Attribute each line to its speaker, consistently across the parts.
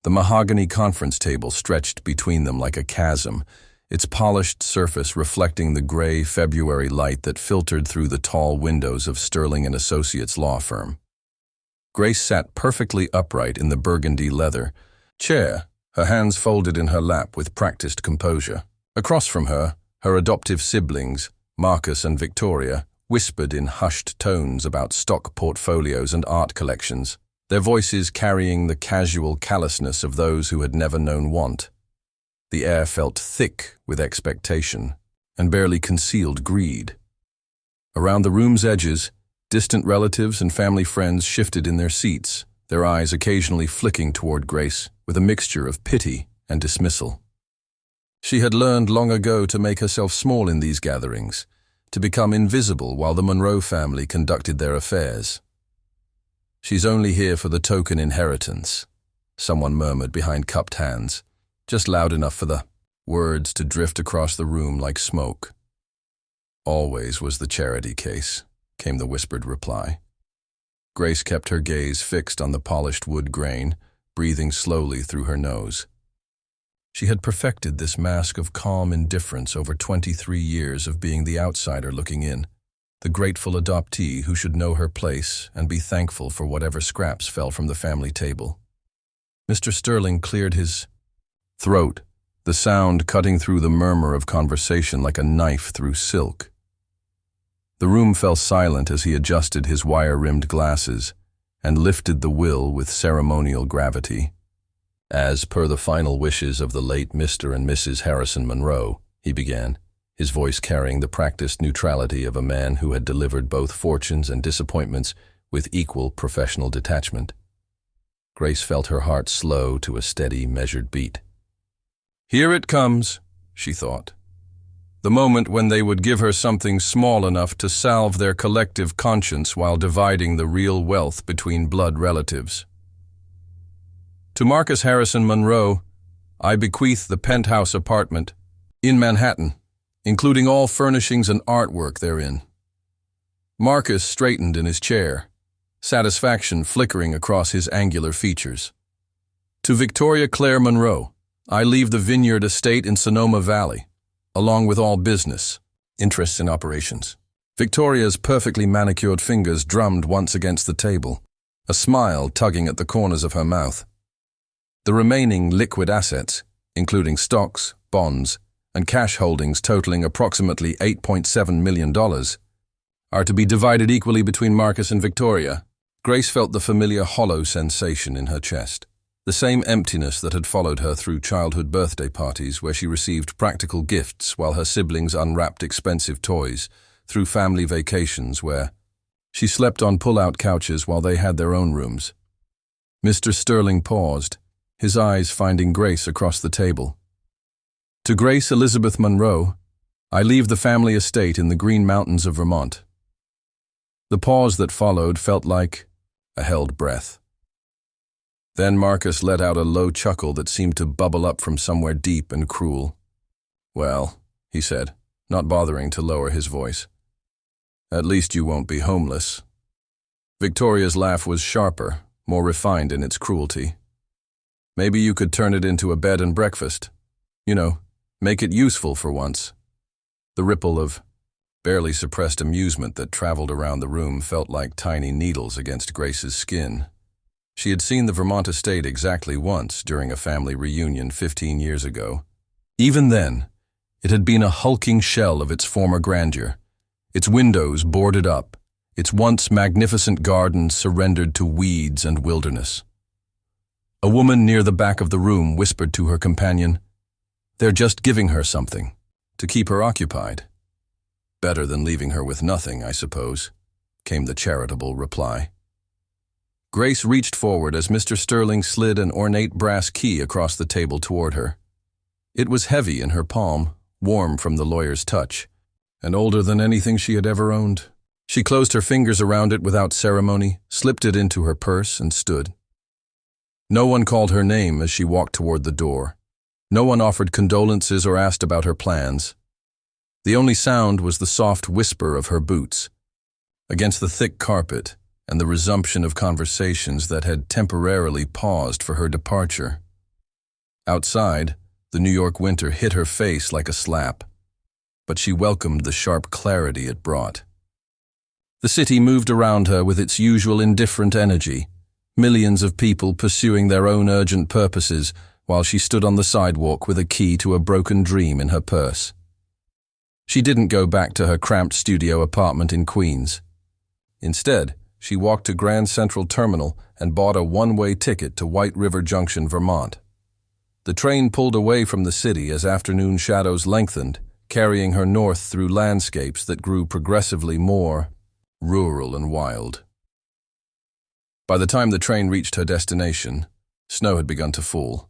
Speaker 1: The mahogany conference table stretched between them like a chasm, its polished surface reflecting the gray February light that filtered through the tall windows of Sterling & Associates law firm. Grace sat perfectly upright in the burgundy leather chair, her hands folded in her lap with practiced composure. Across from her, her adoptive siblings, Marcus and Victoria, whispered in hushed tones about stock portfolios and art collections, their voices carrying the casual callousness of those who had never known want. The air felt thick with expectation and barely concealed greed. Around the room's edges, distant relatives and family friends shifted in their seats, their eyes occasionally flicking toward Grace with a mixture of pity and dismissal. She had learned long ago to make herself small in these gatherings, to become invisible while the Monroe family conducted their affairs. "She's only here for the token inheritance," someone murmured behind cupped hands, just loud enough for the words to drift across the room like smoke. "Always was the charity case," came the whispered reply. Grace kept her gaze fixed on the polished wood grain, breathing slowly through her nose. She had perfected this mask of calm indifference over 23 years of being the outsider looking in, the grateful adoptee who should know her place and be thankful for whatever scraps fell from the family table. Mr. Sterling cleared his throat, the sound cutting through the murmur of conversation like a knife through silk. The room fell silent as he adjusted his wire-rimmed glasses and lifted the will with ceremonial gravity. "As per the final wishes of the late Mr. and Mrs. Harrison Monroe," he began, his voice carrying the practiced neutrality of a man who had delivered both fortunes and disappointments with equal professional detachment. Grace felt her heart slow to a steady, measured beat. Here it comes, she thought. The moment when they would give her something small enough to salve their collective conscience while dividing the real wealth between blood relatives. "To Marcus Harrison Monroe, I bequeath the penthouse apartment in Manhattan, including all furnishings and artwork therein." Marcus straightened in his chair, satisfaction flickering across his angular features. "To Victoria Claire Monroe, I leave the vineyard estate in Sonoma Valley, along with all business, interests and operations." Victoria's perfectly manicured fingers drummed once against the table, a smile tugging at the corners of her mouth. "The remaining liquid assets, including stocks, bonds, and cash holdings totaling approximately $8.7 million, are to be divided equally between Marcus and Victoria." Grace felt the familiar hollow sensation in her chest, the same emptiness that had followed her through childhood birthday parties where she received practical gifts while her siblings unwrapped expensive toys, through family vacations where she slept on pull-out couches while they had their own rooms. Mr. Sterling paused, his eyes finding Grace across the table. "To Grace Elizabeth Monroe, I leave the family estate in the Green Mountains of Vermont." The pause that followed felt like a held breath. Then Marcus let out a low chuckle that seemed to bubble up from somewhere deep and cruel. "Well," he said, not bothering to lower his voice, "at least you won't be homeless." Victoria's laugh was sharper, more refined in its cruelty. "Maybe you could turn it into a bed and breakfast. You know, make it useful for once." The ripple of barely suppressed amusement that traveled around the room felt like tiny needles against Grace's skin. She had seen the Vermont estate exactly once during a family reunion 15 years ago. Even then, it had been a hulking shell of its former grandeur, its windows boarded up, its once magnificent gardens surrendered to weeds and wilderness. A woman near the back of the room whispered to her companion, "They're just giving her something, to keep her occupied." "Better than leaving her with nothing, I suppose," came the charitable reply. Grace reached forward as Mr. Sterling slid an ornate brass key across the table toward her. It was heavy in her palm, warm from the lawyer's touch, and older than anything she had ever owned. She closed her fingers around it without ceremony, slipped it into her purse, and stood. No one called her name as she walked toward the door. No one offered condolences or asked about her plans. The only sound was the soft whisper of her boots against the thick carpet and the resumption of conversations that had temporarily paused for her departure. Outside, the New York winter hit her face like a slap, but she welcomed the sharp clarity it brought. The city moved around her with its usual indifferent energy, millions of people pursuing their own urgent purposes while she stood on the sidewalk with a key to a broken dream in her purse. She didn't go back to her cramped studio apartment in Queens. Instead, she walked to Grand Central Terminal and bought a one-way ticket to White River Junction, Vermont. The train pulled away from the city as afternoon shadows lengthened, carrying her north through landscapes that grew progressively more rural and wild. By the time the train reached her destination, snow had begun to fall.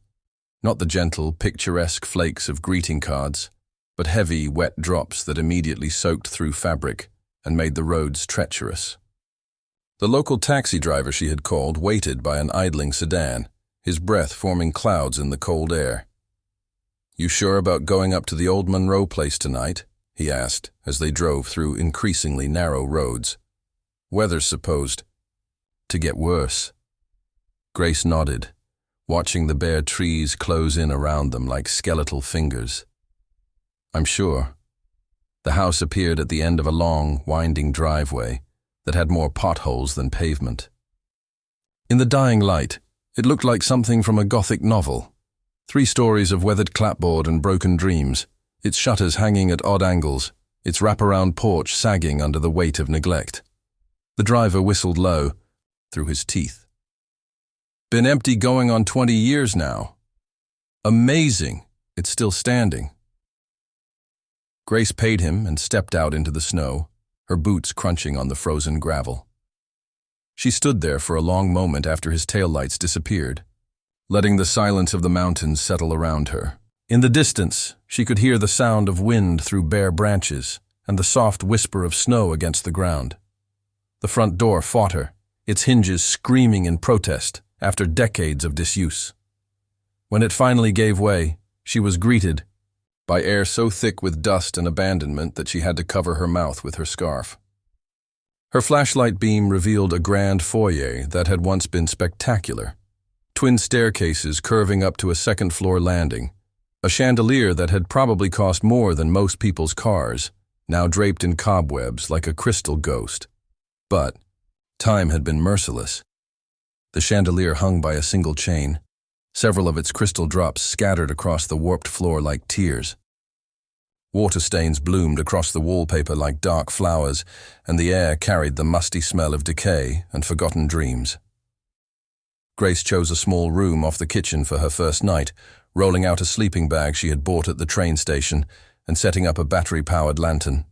Speaker 1: Not the gentle, picturesque flakes of greeting cards, but heavy, wet drops that immediately soaked through fabric and made the roads treacherous. The local taxi driver she had called waited by an idling sedan, his breath forming clouds in the cold air. "You sure about going up to the old Monroe place tonight?" he asked as they drove through increasingly narrow roads. "Weather's supposed to get worse." Grace nodded, watching the bare trees close in around them like skeletal fingers. "I'm sure." The house appeared at the end of a long, winding driveway that had more potholes than pavement. In the dying light, it looked like something from a Gothic novel. 3 stories of weathered clapboard and broken dreams, its shutters hanging at odd angles, its wraparound porch sagging under the weight of neglect. The driver whistled low, through his teeth. "Been empty going on 20 years now. Amazing, it's still standing." Grace paid him and stepped out into the snow, her boots crunching on the frozen gravel. She stood there for a long moment after his taillights disappeared, letting the silence of the mountains settle around her. In the distance, she could hear the sound of wind through bare branches and the soft whisper of snow against the ground. The front door fought her, its hinges screaming in protest after decades of disuse. When it finally gave way, she was greeted by air so thick with dust and abandonment that she had to cover her mouth with her scarf. Her flashlight beam revealed a grand foyer that had once been spectacular. Twin staircases curving up to a second-floor landing, a chandelier that had probably cost more than most people's cars, now draped in cobwebs like a crystal ghost. But time had been merciless. The chandelier hung by a single chain, several of its crystal drops scattered across the warped floor like tears. Water stains bloomed across the wallpaper like dark flowers, and the air carried the musty smell of decay and forgotten dreams. Grace chose a small room off the kitchen for her first night, rolling out a sleeping bag she had bought at the train station and setting up a battery-powered lantern.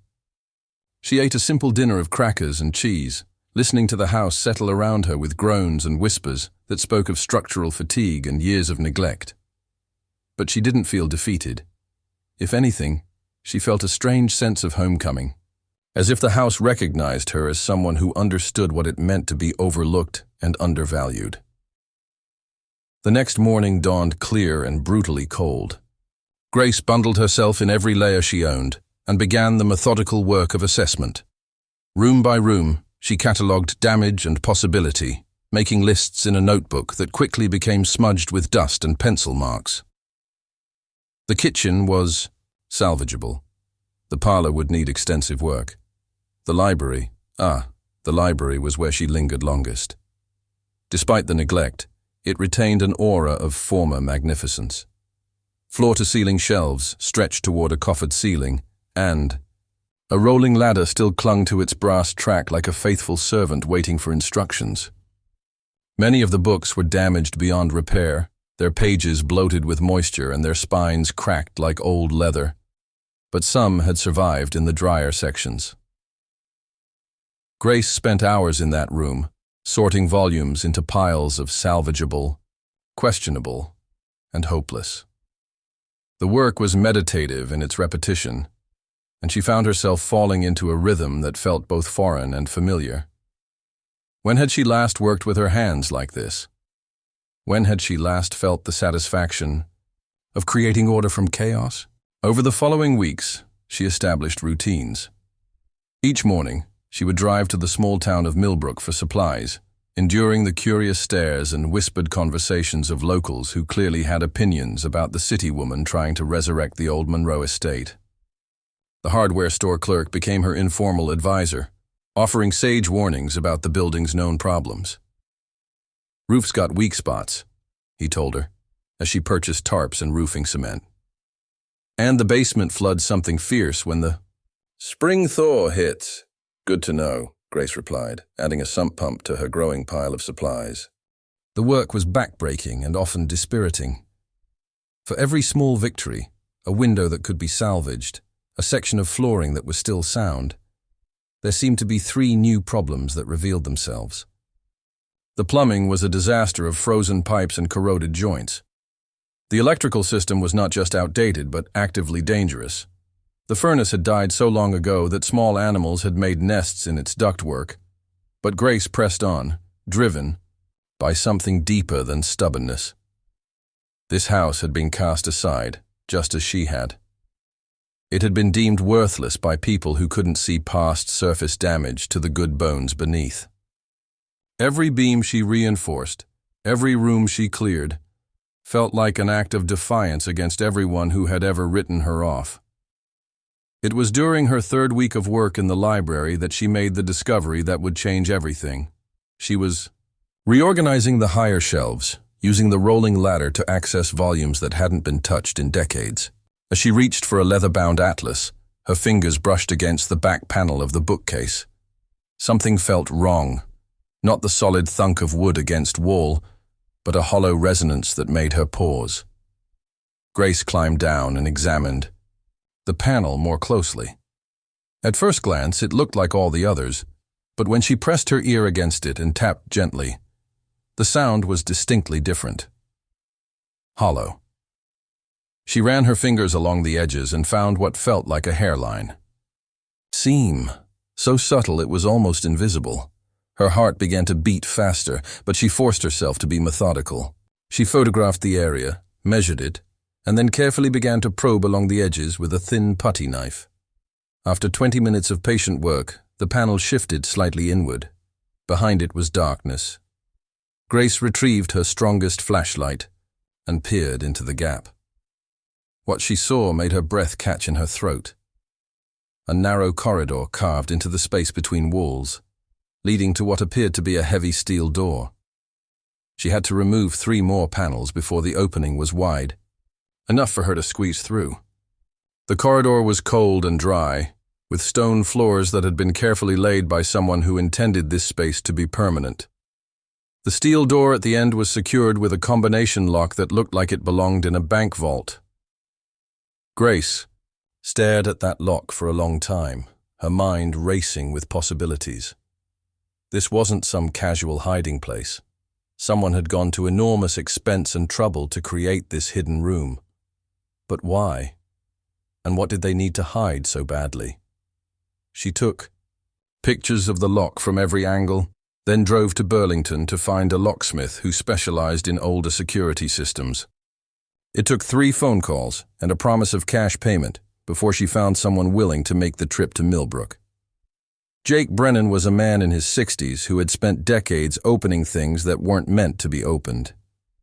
Speaker 1: She ate a simple dinner of crackers and cheese, listening to the house settle around her with groans and whispers that spoke of structural fatigue and years of neglect. But she didn't feel defeated. If anything, she felt a strange sense of homecoming, as if the house recognized her as someone who understood what it meant to be overlooked and undervalued. The next morning dawned clear and brutally cold. Grace bundled herself in every layer she owned and began the methodical work of assessment. Room by room, she catalogued damage and possibility, making lists in a notebook that quickly became smudged with dust and pencil marks. The kitchen was salvageable. The parlor would need extensive work. The library was where she lingered longest. Despite the neglect, it retained an aura of former magnificence. Floor-to-ceiling shelves stretched toward a coffered ceiling, and a rolling ladder still clung to its brass track like a faithful servant waiting for instructions. Many of the books were damaged beyond repair, their pages bloated with moisture and their spines cracked like old leather. But some had survived in the drier sections. Grace spent hours in that room, sorting volumes into piles of salvageable, questionable, and hopeless. The work was meditative in its repetition, and she found herself falling into a rhythm that felt both foreign and familiar. When had she last worked with her hands like this? When had she last felt the satisfaction of creating order from chaos? Over the following weeks, she established routines. Each morning, she would drive to the small town of Millbrook for supplies, enduring the curious stares and whispered conversations of locals who clearly had opinions about the city woman trying to resurrect the old Monroe estate. The hardware store clerk became her informal advisor, offering sage warnings about the building's known problems. "Roof's got weak spots," he told her, as she purchased tarps and roofing cement. "And the basement floods something fierce when the spring thaw hits." "Good to know," Grace replied, adding a sump pump to her growing pile of supplies. The work was backbreaking and often dispiriting. For every small victory, a window that could be salvaged, a section of flooring that was still sound, there seemed to be 3 new problems that revealed themselves. The plumbing was a disaster of frozen pipes and corroded joints. The electrical system was not just outdated, but actively dangerous. The furnace had died so long ago that small animals had made nests in its ductwork. But Grace pressed on, driven by something deeper than stubbornness. This house had been cast aside, just as she had. It had been deemed worthless by people who couldn't see past surface damage to the good bones beneath. Every beam she reinforced, every room she cleared, felt like an act of defiance against everyone who had ever written her off. It was during her 3rd week of work in the library that she made the discovery that would change everything. She was reorganizing the higher shelves, using the rolling ladder to access volumes that hadn't been touched in decades. As she reached for a leather-bound atlas, her fingers brushed against the back panel of the bookcase. Something felt wrong, not the solid thunk of wood against wall, but a hollow resonance that made her pause. Grace climbed down and examined the panel more closely. At first glance, it looked like all the others, but when she pressed her ear against it and tapped gently, the sound was distinctly different. Hollow. She ran her fingers along the edges and found what felt like a hairline. Seam, so subtle it was almost invisible. Her heart began to beat faster, but she forced herself to be methodical. She photographed the area, measured it, and then carefully began to probe along the edges with a thin putty knife. After 20 minutes of patient work, the panel shifted slightly inward. Behind it was darkness. Grace retrieved her strongest flashlight and peered into the gap. What she saw made her breath catch in her throat. A narrow corridor carved into the space between walls, leading to what appeared to be a heavy steel door. She had to remove 3 more panels before the opening was wide, enough for her to squeeze through. The corridor was cold and dry, with stone floors that had been carefully laid by someone who intended this space to be permanent. The steel door at the end was secured with a combination lock that looked like it belonged in a bank vault. Grace stared at that lock for a long time, her mind racing with possibilities. This wasn't some casual hiding place. Someone had gone to enormous expense and trouble to create this hidden room. But why? And what did they need to hide so badly? She took pictures of the lock from every angle, then drove to Burlington to find a locksmith who specialized in older security systems. It took 3 phone calls and a promise of cash payment before she found someone willing to make the trip to Millbrook. Jake Brennan was a man in his 60s who had spent decades opening things that weren't meant to be opened.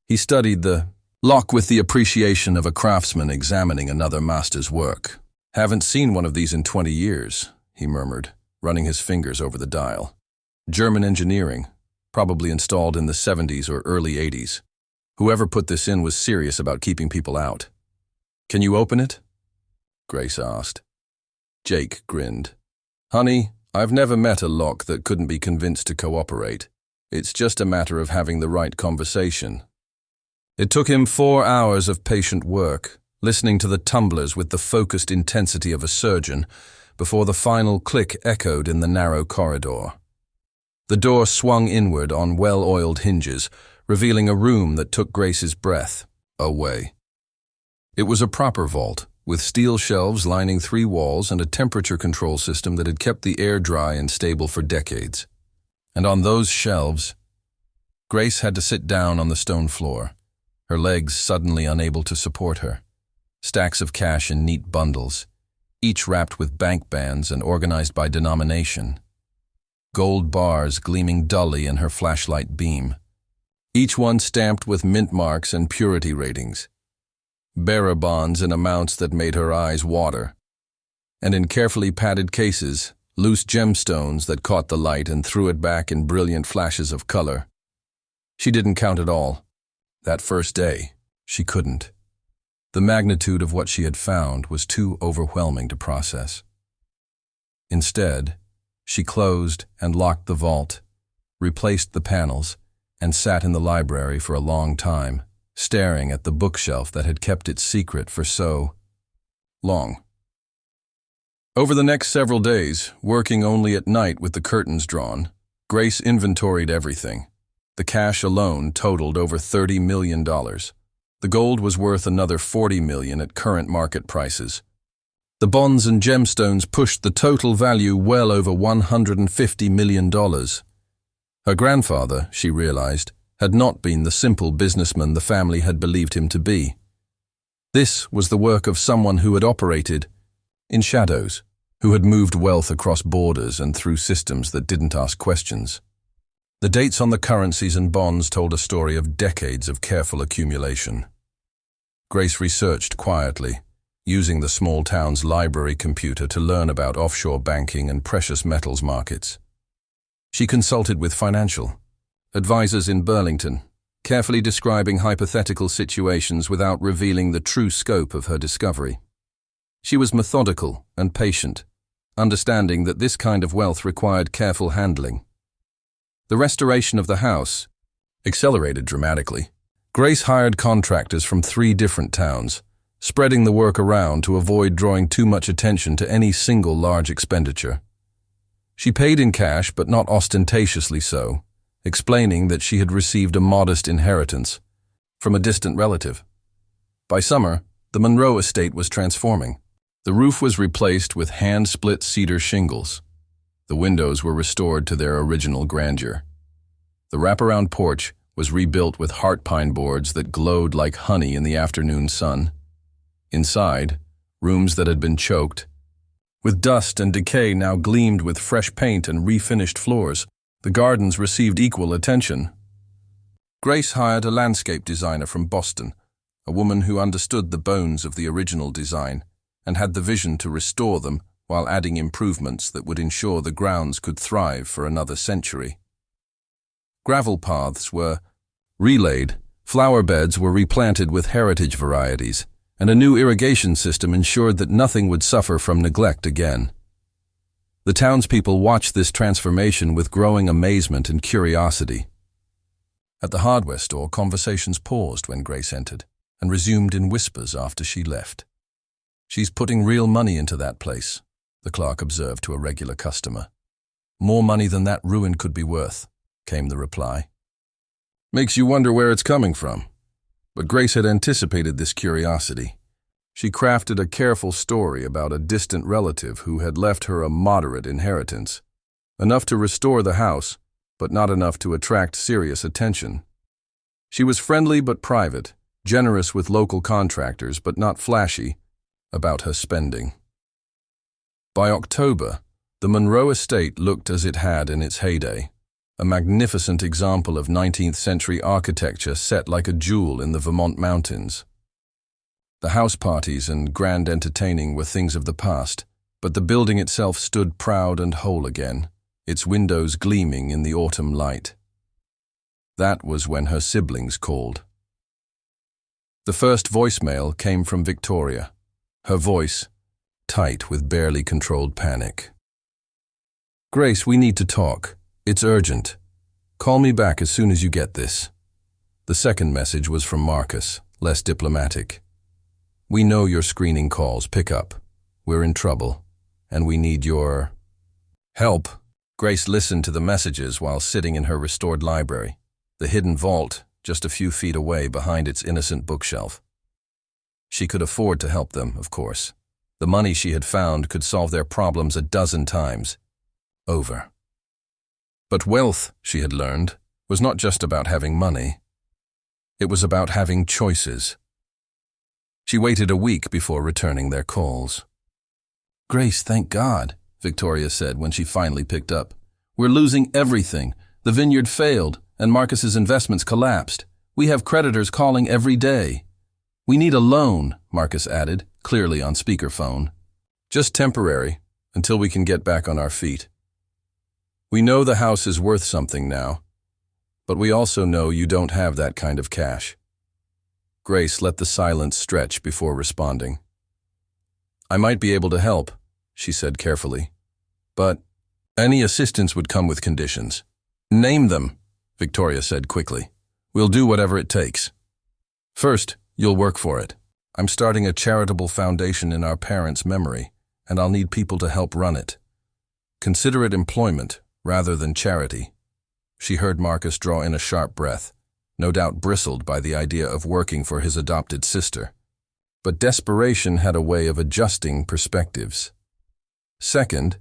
Speaker 1: He studied the lock with the appreciation of a craftsman examining another master's work. "Haven't seen one of these in 20 years, he murmured, running his fingers over the dial. German engineering, probably installed in the 70s or early 80s. Whoever put this in was serious about keeping people out. "Can you open it?" Grace asked. Jake grinned. "Honey, I've never met a lock that couldn't be convinced to cooperate. It's just a matter of having the right conversation." It took him 4 hours of patient work, listening to the tumblers with the focused intensity of a surgeon, before the final click echoed in the narrow corridor. The door swung inward on well-oiled hinges, revealing a room that took Grace's breath away. It was a proper vault, with steel shelves lining 3 walls and a temperature control system that had kept the air dry and stable for decades. And on those shelves, Grace had to sit down on the stone floor, her legs suddenly unable to support her. Stacks of cash in neat bundles, each wrapped with bank bands and organized by denomination. gold bars gleaming dully in her flashlight beam, each one stamped with mint marks and purity ratings, bearer bonds in amounts that made her eyes water, and in carefully padded cases, loose gemstones that caught the light and threw it back in brilliant flashes of color. She didn't count it all. That first day, she couldn't. The magnitude of what she had found was too overwhelming to process. Instead, she closed and locked the vault, replaced the panels, and sat in the library for a long time, staring at the bookshelf that had kept its secret for so long. Over the next several days, working only at night with the curtains drawn, Grace inventoried everything. The cash alone totaled over $30 million. The gold was worth another $40 million at current market prices. The bonds and gemstones pushed the total value well over $150 million. Her grandfather, she realized, had not been the simple businessman the family had believed him to be. This was the work of someone who had operated in shadows, who had moved wealth across borders and through systems that didn't ask questions. The dates on the currencies and bonds told a story of decades of careful accumulation. Grace researched quietly, using the small town's library computer to learn about offshore banking and precious metals markets. She consulted with financial advisors in Burlington, carefully describing hypothetical situations without revealing the true scope of her discovery. She was methodical and patient, understanding that this kind of wealth required careful handling. The restoration of the house accelerated dramatically. Grace hired contractors from 3 different towns, spreading the work around to avoid drawing too much attention to any single large expenditure. She paid in cash, but not ostentatiously so, explaining that she had received a modest inheritance from a distant relative. By summer, the Monroe estate was transforming. The roof was replaced with hand-split cedar shingles. The windows were restored to their original grandeur. The wraparound porch was rebuilt with heart pine boards that glowed like honey in the afternoon sun. Inside, rooms that had been choked with dust and decay now gleamed with fresh paint and refinished floors. The gardens received equal attention. Grace hired a landscape designer from Boston, a woman who understood the bones of the original design and had the vision to restore them while adding improvements that would ensure the grounds could thrive for another century. Gravel paths were relaid, flower beds were replanted with heritage varieties, and a new irrigation system ensured that nothing would suffer from neglect again. The townspeople watched this transformation with growing amazement and curiosity. At the hardware store, conversations paused when Grace entered and resumed in whispers after she left. "She's putting real money into that place," the clerk observed to a regular customer. "More money than that ruin could be worth," came the reply. "Makes you wonder where it's coming from." But Grace had anticipated this curiosity. She crafted a careful story about a distant relative who had left her a moderate inheritance, enough to restore the house, but not enough to attract serious attention. She was friendly but private, generous with local contractors but not flashy about her spending. By October, the Monroe estate looked as it had in its heyday, a magnificent example of 19th century architecture set like a jewel in the Vermont mountains. The house parties and grand entertaining were things of the past, but the building itself stood proud and whole again, its windows gleaming in the autumn light. That was when her siblings called. The first voicemail came from Victoria, her voice tight with barely controlled panic. "Grace, we need to talk. It's urgent. Call me back as soon as you get this." The second message was from Marcus, less diplomatic. "We know you're screening calls. Pick up. We're in trouble, and we need your help." Grace listened to the messages while sitting in her restored library, the hidden vault just a few feet away behind its innocent bookshelf. She could afford to help them, of course. The money she had found could solve their problems a dozen times over. But wealth, she had learned, was not just about having money. It was about having choices. She waited a week before returning their calls. "Grace, thank God," Victoria said when she finally picked up. We're losing everything. The vineyard failed, and Marcus's investments collapsed. We have creditors calling every day. We need a loan, Marcus added, clearly on speakerphone. Just temporary, until we can get back on our feet. We know the house is worth something now, but we also know you don't have that kind of cash. Grace let the silence stretch before responding. I might be able to help, she said carefully, but any assistance would come with conditions. Name them, Victoria said quickly. We'll do whatever it takes. First, you'll work for it. I'm starting a charitable foundation in our parents' memory, and I'll need people to help run it. Consider it employment rather than charity. She heard Marcus draw in a sharp breath, no doubt bristled by the idea of working for his adopted sister. But desperation had a way of adjusting perspectives. Second,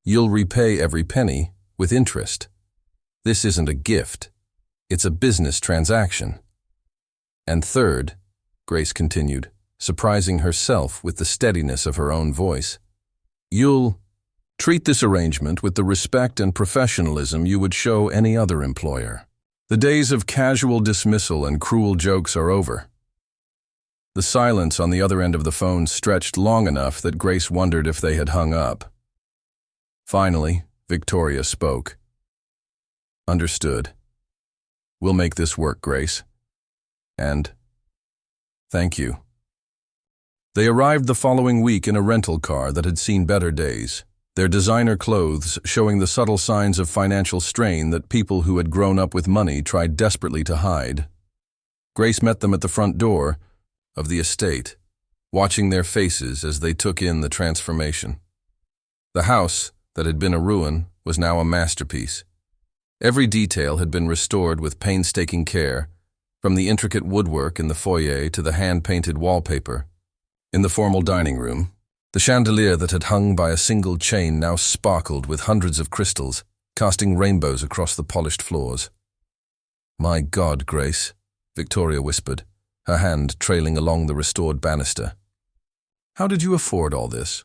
Speaker 1: you'll repay every penny with interest. This isn't a gift. It's a business transaction. And third, Grace continued, surprising herself with the steadiness of her own voice, you'll treat this arrangement with the respect and professionalism you would show any other employer. The days of casual dismissal and cruel jokes are over. The silence on the other end of the phone stretched long enough that Grace wondered if they had hung up. Finally, Victoria spoke. Understood. We'll make this work, Grace. And thank you. They arrived the following week in a rental car that had seen better days, their designer clothes showing the subtle signs of financial strain that people who had grown up with money tried desperately to hide. Grace met them at the front door of the estate, watching their faces as they took in the transformation. The house, that had been a ruin, was now a masterpiece. Every detail had been restored with painstaking care, from the intricate woodwork in the foyer to the hand-painted wallpaper. In the formal dining room, the chandelier that had hung by a single chain now sparkled with hundreds of crystals, casting rainbows across the polished floors. My God, Grace, Victoria whispered, her hand trailing along the restored banister. How did you afford all this?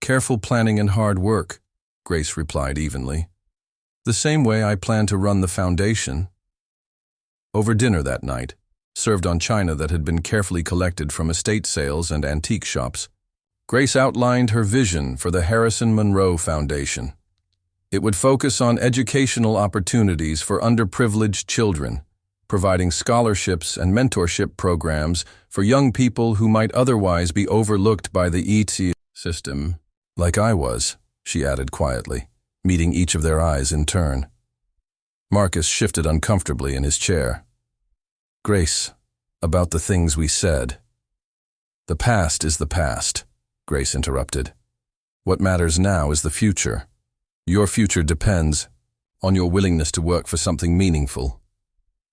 Speaker 1: Careful planning and hard work, Grace replied evenly. The same way I plan to run the foundation. Over dinner that night, served on china that had been carefully collected from estate sales and antique shops, Grace outlined her vision for the Harrison Monroe Foundation. It would focus on educational opportunities for underprivileged children, providing scholarships and mentorship programs for young people who might otherwise be overlooked by the ET system, like I was, she added quietly, meeting each of their eyes in turn. Marcus shifted uncomfortably in his chair. Grace, about the things we said. The past is the past, Grace interrupted. What matters now is the future. Your future depends on your willingness to work for something meaningful.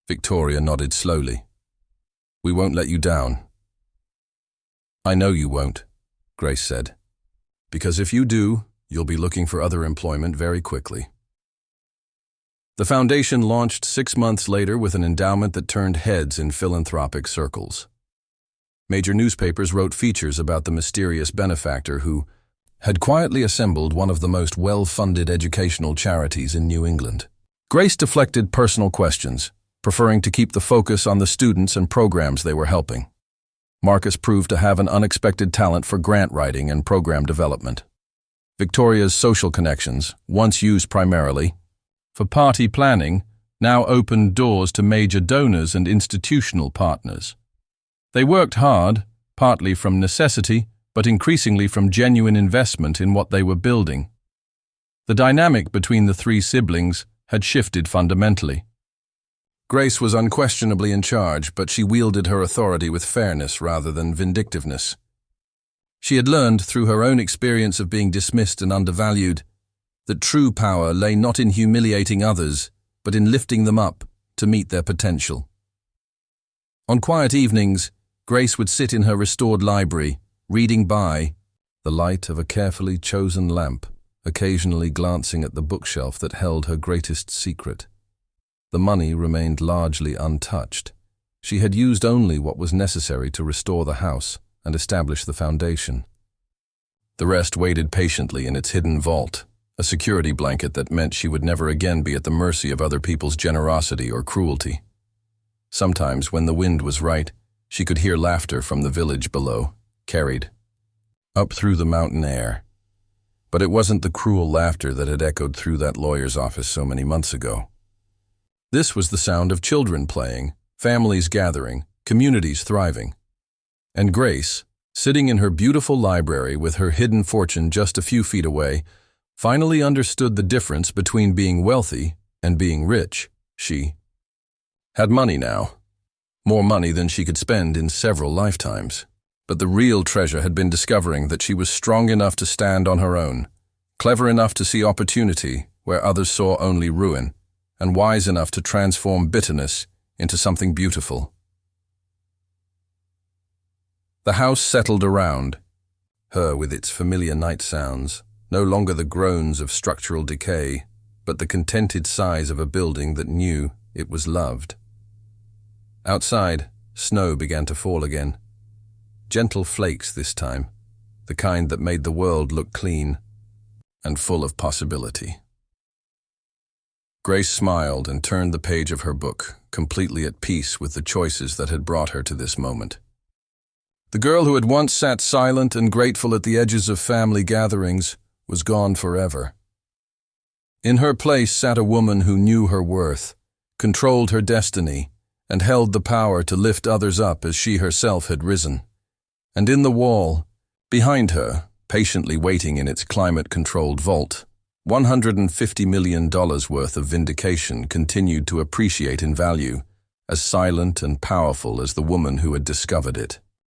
Speaker 1: Victoria nodded slowly. We won't let you down. I know you won't, Grace said, because if you do, you'll be looking for other employment very quickly. The foundation launched 6 months later with an endowment that turned heads in philanthropic circles. Major newspapers wrote features about the mysterious benefactor who had quietly assembled one of the most well-funded educational charities in New England. Grace deflected personal questions, preferring to keep the focus on the students and programs they were helping. Marcus proved to have an unexpected talent for grant writing and program development. Victoria's social connections, once used primarily for party planning, now opened doors to major donors and institutional partners. They worked hard, partly from necessity, but increasingly from genuine investment in what they were building. The dynamic between the three siblings had shifted fundamentally. Grace was unquestionably in charge, but she wielded her authority with fairness rather than vindictiveness. She had learned through her own experience of being dismissed and undervalued that true power lay not in humiliating others, but in lifting them up to meet their potential. On quiet evenings, Grace would sit in her restored library, reading by the light of a carefully chosen lamp, occasionally glancing at the bookshelf that held her greatest secret. The money remained largely untouched. She had used only what was necessary to restore the house and establish the foundation. The rest waited patiently in its hidden vault, a security blanket that meant she would never again be at the mercy of other people's generosity or cruelty. Sometimes, when the wind was right, she could hear laughter from the village below, carried up through the mountain air. But it wasn't the cruel laughter that had echoed through that lawyer's office so many months ago. This was the sound of children playing, families gathering, communities thriving. And Grace, sitting in her beautiful library with her hidden fortune just a few feet away, finally understood the difference between being wealthy and being rich. She had money now, more money than she could spend in several lifetimes. But the real treasure had been discovering that she was strong enough to stand on her own, clever enough to see opportunity where others saw only ruin, and wise enough to transform bitterness into something beautiful. The house settled around her with its familiar night sounds, no longer the groans of structural decay, but the contented sighs of a building that knew it was loved. Outside, snow began to fall again. Gentle flakes this time, the kind that made the world look clean and full of possibility. Grace smiled and turned the page of her book, completely at peace with the choices that had brought her to this moment. The girl who had once sat silent and grateful at the edges of family gatherings was gone forever. In her place sat a woman who knew her worth, controlled her destiny, and held the power to lift others up as she herself had risen. And in the wall, behind her, patiently waiting in its climate-controlled vault, $150 million worth of vindication continued to appreciate in value, as silent and powerful as the woman who had discovered it.